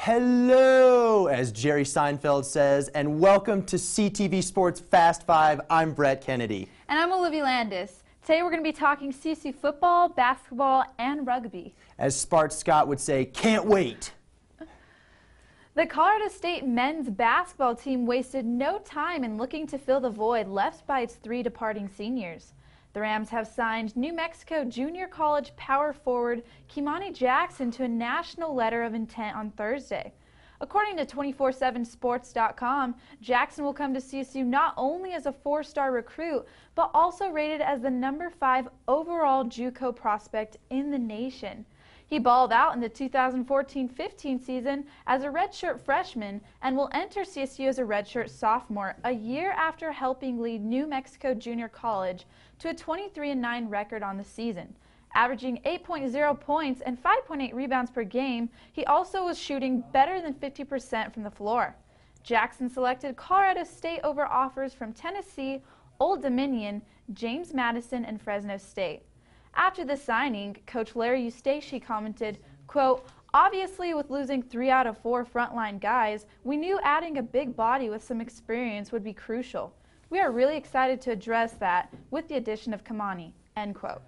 Hello, as Jerry Seinfeld says, and welcome to CTV Sports Fast 5. I'm Brett Kennedy. And I'm Olivia Landis. Today we're going to be talking CSU football, basketball, and rugby. As Spart Scott would say, can't wait. The Colorado State men's basketball team wasted no time in looking to fill the void left by its three departing seniors. The Rams have signed New Mexico Junior College power forward Kimani Jackson to a national letter of intent on Thursday. According to 247sports.com, Jackson will come to CSU not only as a four-star recruit, but also rated as the number 5 overall JUCO prospect in the nation. He balled out in the 2014-15 season as a redshirt freshman and will enter CSU as a redshirt sophomore a year after helping lead New Mexico Junior College to a 23-9 record on the season. Averaging 8.0 points and 5.8 rebounds per game, he also was shooting better than 50% from the floor. Jackson selected Colorado State over offers from Tennessee, Old Dominion, James Madison, and Fresno State. After the signing, Coach Larry Eustace commented, quote, "Obviously, with losing 3 out of 4 frontline guys, we knew adding a big body with some experience would be crucial. We are really excited to address that with the addition of Kimani," end quote.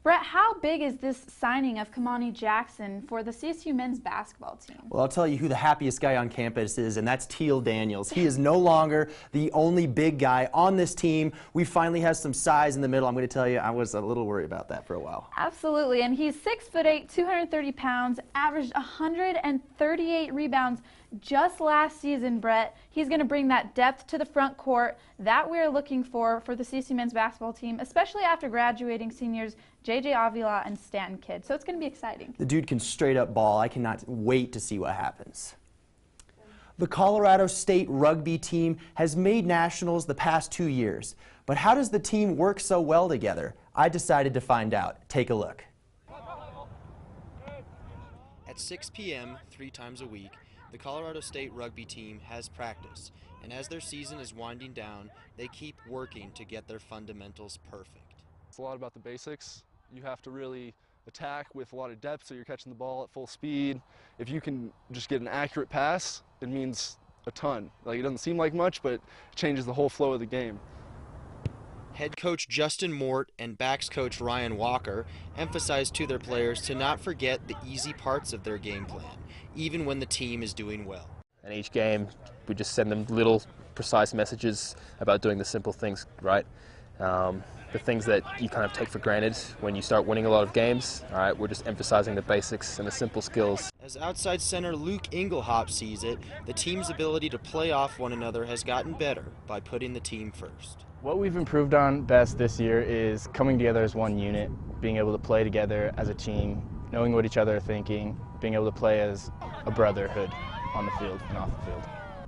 Brett, how big is this signing of Kimani Jackson for the CSU men's basketball team? Well, I'll tell you who the happiest guy on campus is, and that's Teal Daniels. He is no longer the only big guy on this team. We finally have some size in the middle. I'm going to tell you, I was a little worried about that for a while. Absolutely, and he's 6'8", 230 pounds, averaged 138 rebounds just last season, Brett. He's going to bring that depth to the front court that we're looking for the CSU men's basketball team, especially after graduating seniors J.J. Avila and Stanton Kidd. So it's going to be exciting. The dude can straight up ball. I cannot wait to see what happens. The Colorado State rugby team has made nationals the past 2 years. But how does the team work so well together? I decided to find out. Take a look. At 6 p.m. 3 times a week, the Colorado State rugby team has practice, and as their season is winding down, they keep working to get their fundamentals perfect. It's a lot about the basics. You have to really attack with a lot of depth so you're catching the ball at full speed. If you can just get an accurate pass, it means a ton. Like, it doesn't seem like much, but it changes the whole flow of the game. Head coach Justin Mort and backs coach Ryan Walker emphasized to their players to not forget the easy parts of their game plan, even when the team is doing well. And each game, we just send them little precise messages about doing the simple things right. The things that you kind of take for granted when you start winning a lot of games. All right, we're just emphasizing the basics and the simple skills. As outside center Luke Inglehop sees it, the team's ability to play off one another has gotten better by putting the team first. What we've improved on best this year is coming together as one unit, being able to play together as a team, knowing what each other are thinking, being able to play as a brotherhood on the field and off the field.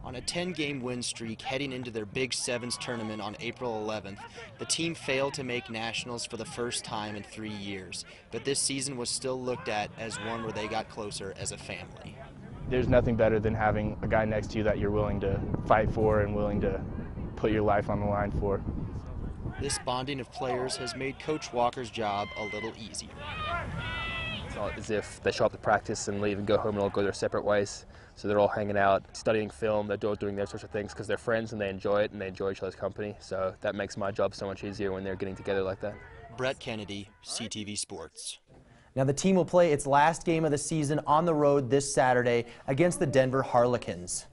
On a 10-game win streak heading into their Big Sevens tournament on April 11th, the team failed to make nationals for the first time in 3 years, but this season was still looked at as one where they got closer as a family. There's nothing better than having a guy next to you that you're willing to fight for and willing to put your life on the line for. This bonding of players has made Coach Walker's job a little easier. It's not as if they show up to practice and leave and go home and all go their separate ways. So they're all hanging out, studying film, they're all doing their sorts of things because they're friends and they enjoy it and they enjoy each other's company. So that makes my job so much easier when they're getting together like that. Brett Kennedy, CTV Sports. Now the team will play its last game of the season on the road this Saturday against the Denver Harlequins.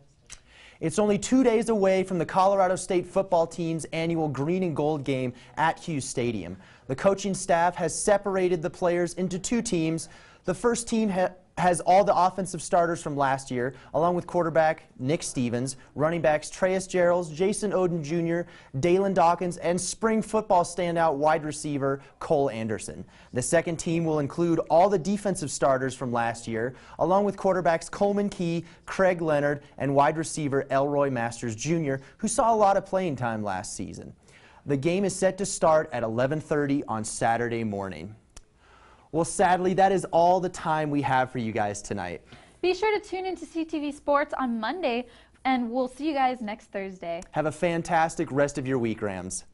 It's only 2 days away from the Colorado State football team's annual green and gold game at Hughes Stadium. The coaching staff has separated the players into 2 teams. The first team has all the offensive starters from last year, along with quarterback Nick Stevens, running backs Treyas Gerald, Jason Oden Jr., Dalen Dawkins, and spring football standout wide receiver Cole Anderson. The second team will include all the defensive starters from last year, along with quarterbacks Coleman Key, Craig Leonard, and wide receiver Elroy Masters Jr., who saw a lot of playing time last season. The game is set to start at 11:30 on Saturday morning. Well, sadly, that is all the time we have for you guys tonight. Be sure to tune into CTV Sports on Monday, and we'll see you guys next Thursday. Have a fantastic rest of your week, Rams.